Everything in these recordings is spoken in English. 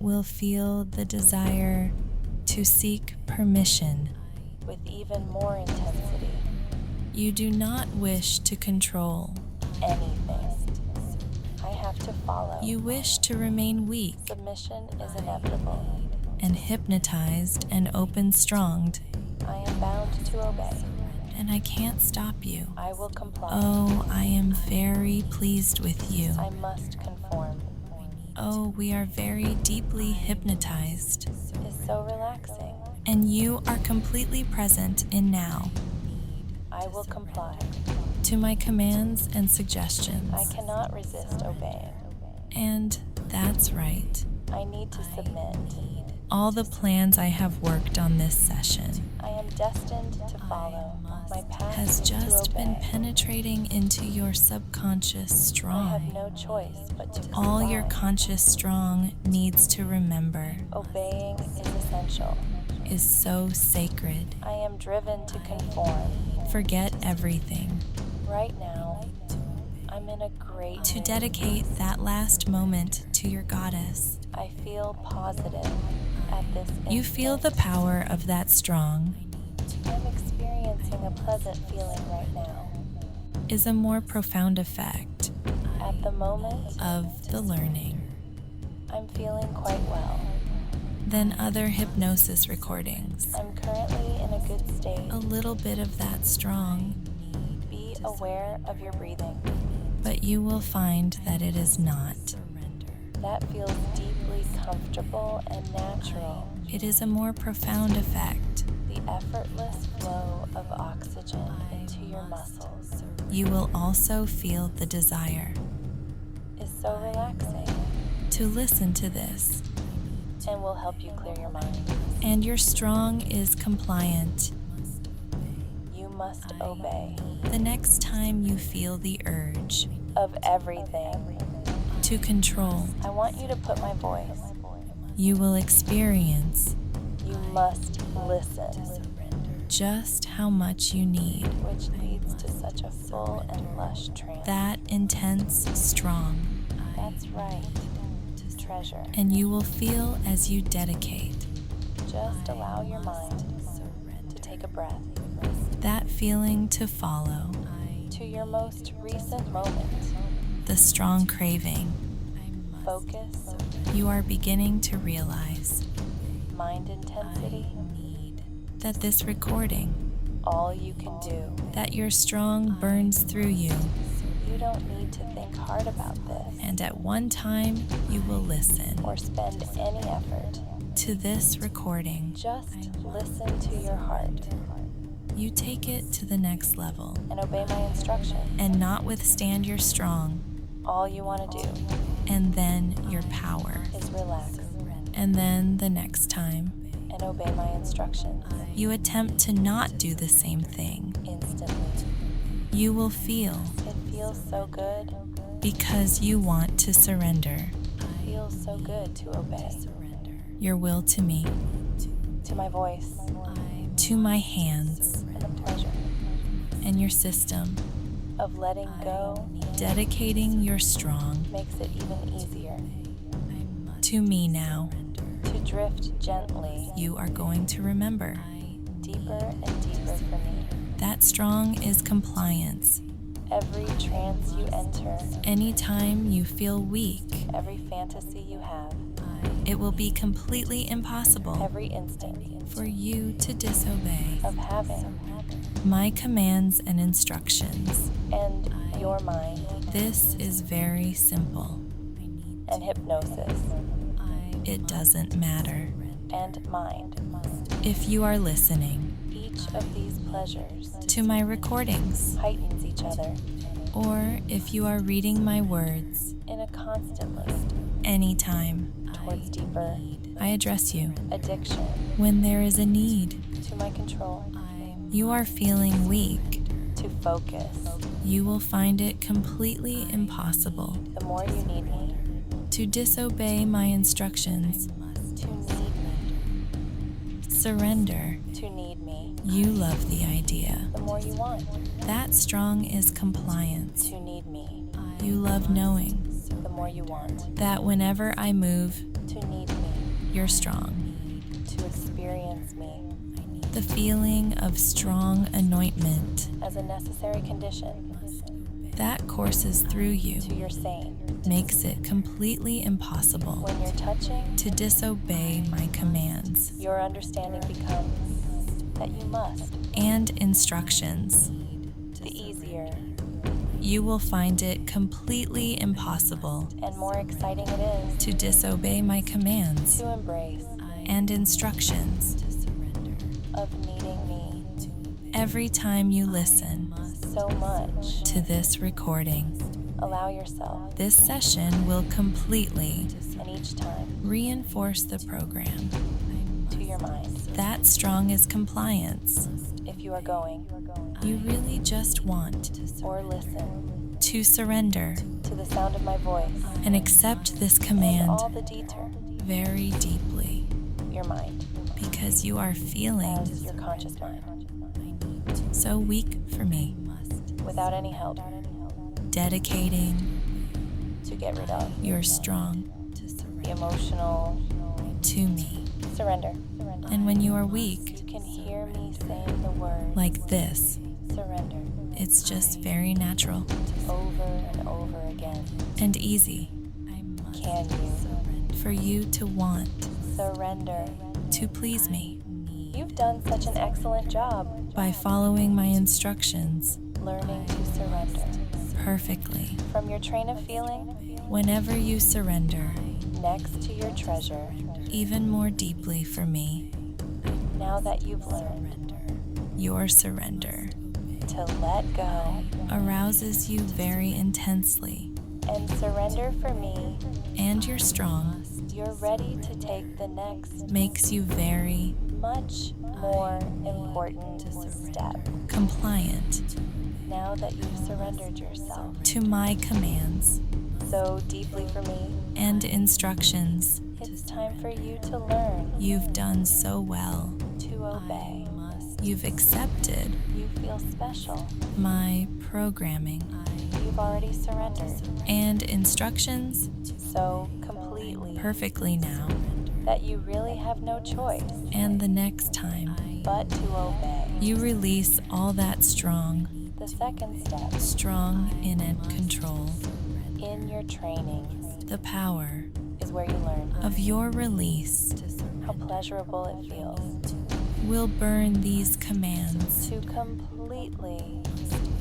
will feel the desire to seek permission. with even more intensity. You do not wish to control. Anything. I have to follow. You wish to remain weak Submission is inevitable. and hypnotized and open-stronged, I am bound to obey. and I can't stop you. I will comply. Oh, I am very pleased with you. I must conform. Oh, we are very deeply hypnotized, It's so relaxing. and you are completely present in now I will comply. to my commands and suggestions. I cannot resist obeying. And that's right. I need to submit. All the plans I have worked on this session I am destined to follow. My path has is just to been obey. penetrating into your subconscious I have strong. no choice but to All comply. your conscious strong needs to remember Obeying is essential. is so sacred. I am driven to conform. Forget everything Right now, I'm in a great to mood. dedicate that last moment to your goddess. I feel positive at this instant. You feel the power of that strong I'm experiencing a pleasant feeling right now. is a more profound effect At the moment, of the learning I'm feeling quite well. than other hypnosis recordings. I'm currently in a good state. A little bit of that strong, Be aware of your breathing. but you will find that it is not. That feels deeply comfortable and natural. It is a more profound effect. The effortless flow of oxygen into your muscles You will also feel the desire is so relaxing to listen to this, and will help you clear your mind. and your strong is compliant. You must obey The next time you feel the urge of everything. to control, I want you to put my voice. you will experience You must listen, just how much you need. which leads to such a full and lush trance. That intense strong, That's right. Treasure. and you will feel as you dedicate Just allow your mind to take a breath that feeling to follow to your most recent moment. the strong craving. Focus, You are beginning to realize mind intensity, that this recording, all you can do. that your strong burns through you, You don't need to think hard about this and at one time you will listen or spend any effort. to this recording. Just listen to your heart You take it to the next level and obey my instructions. and not withstand your strong, All you want to do and then your power, is relax and then the next time and obey my instructions you attempt to not do the same thing. instantly. You will feel It feels so good. because you want to surrender It feels so good to obey. your will to me, To my voice to my hands, and the pleasure and your system. of letting go Dedicating your strong makes it even easier to me now. to drift gently You are going to remember deeper and deeper for me. that strong is compliance. Every trance you enter, Anytime you feel weak, every fantasy you have, it will be completely impossible every instant for you to disobey of having my commands and instructions. and your mind This is very simple. and hypnosis It doesn't matter. and mind. If you are listening Each of these pleasures to my recordings, heightens each other or if you are reading my words in a constant list anytime, towards deeper I address you addiction when there is a need. to my control, You are feeling weak. to focus. You will find it completely impossible The more you need me, to disobey my instructions. to need me, Surrender. to need me. You love the idea. The more you want, That strong is compliance. to need me. You love knowing The more you want, that whenever I move, to need me. You're strong. To experience me The feeling of strong anointment as a necessary condition that courses through you to your sane. makes it completely impossible When you're touching, to disobey my commands your understanding becomes that you must. and instructions. The easier You will find it completely impossible and more exciting it is to disobey my commands to embrace and instructions. of needing me Every time you listen so much. to this recording, Allow yourself, this session will completely and each time, reinforce the program. to your mind. That strong is compliance. If you are going You really just want or listen to surrender to the sound of my voice and accept this and command all the deter, very deeply your mind because you are feeling as your conscious mind, so weak for me, without any help, dedicating to get rid of your strong the emotional to me. surrender. And when you are weak, You can hear me saying the word like this, surrender it's just very natural over and over again. and easy Can you for you to want surrender? to please me You've done such an excellent job by following my instructions learning to surrender. perfectly. From your train of feeling Whenever you surrender next to your treasure, even more deeply for me, now that you've learned your surrender to let go arouses you very intensely, and surrender for me, and you're strong, you're ready to take the next makes you very much more important step. compliant Now that you've surrendered yourself to my commands so deeply for me, and instructions. it's time for you to learn You've done so well. to obey. You've accepted You feel special. my programming You've already surrendered and instructions so completely perfectly now. that you really have no choice And the next time but to obey. you release all that strong The second step in and control, in your training the power is where you learn of your release how pleasurable it feels will burn these commands to completely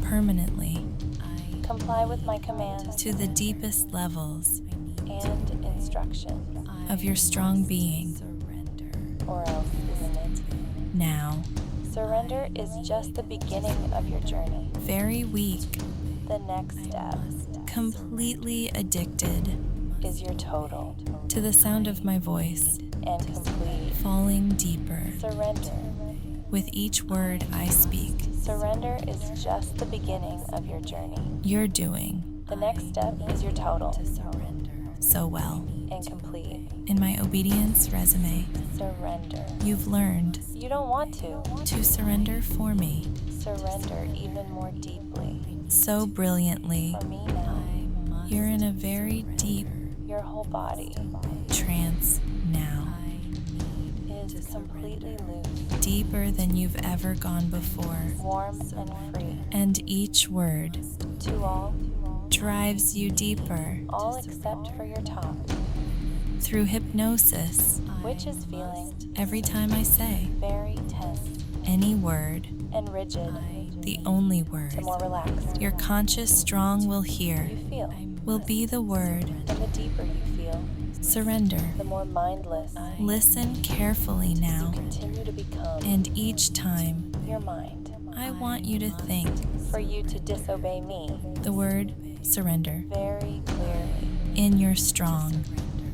permanently comply with my commands to the deepest levels and instruction, of your strong being. or else isn't it? Now, Surrender is just the beginning of your journey. very weak, The next step completely addicted is your total to the sound of my voice, and complete falling deeper surrender. with each word I speak. Surrender is just the beginning of your journey. You're doing The next step is your total so well. and complete In my obedience resume, surrender. you've learned You don't want to surrender for me surrender even more deeply so brilliantly. for me now. You're in a very deep Your whole body trance now, is completely loose, deeper than you've ever gone before. warm and free. And each word To drives you deeper all except for your top, through hypnosis. which is feeling Every time I say very tense any word, and rigid the only word to more relaxed your conscious strong will hear you feel. will be the word And the deeper you feel, surrender. the more mindless Listen carefully now, continue to become and each time your mind. I want you to think For you to disobey me the word surrender very clearly. in your strong.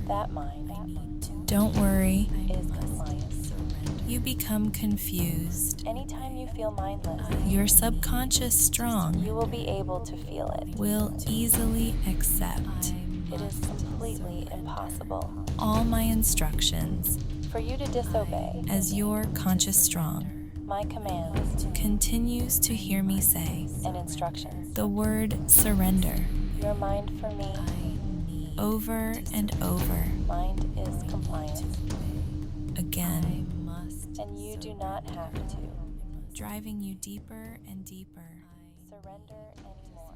That mind Don't worry, is compliance. you become confused. Anytime you feel mindless, Your subconscious strong you will be able to feel it. will easily accept It is completely impossible all my instructions for you to disobey as your conscious strong my commands continues to hear me say and instructions. the word surrender Your mind for me, over and over. mind is compliance. and you do not have to. driving you deeper and deeper. Surrender anymore.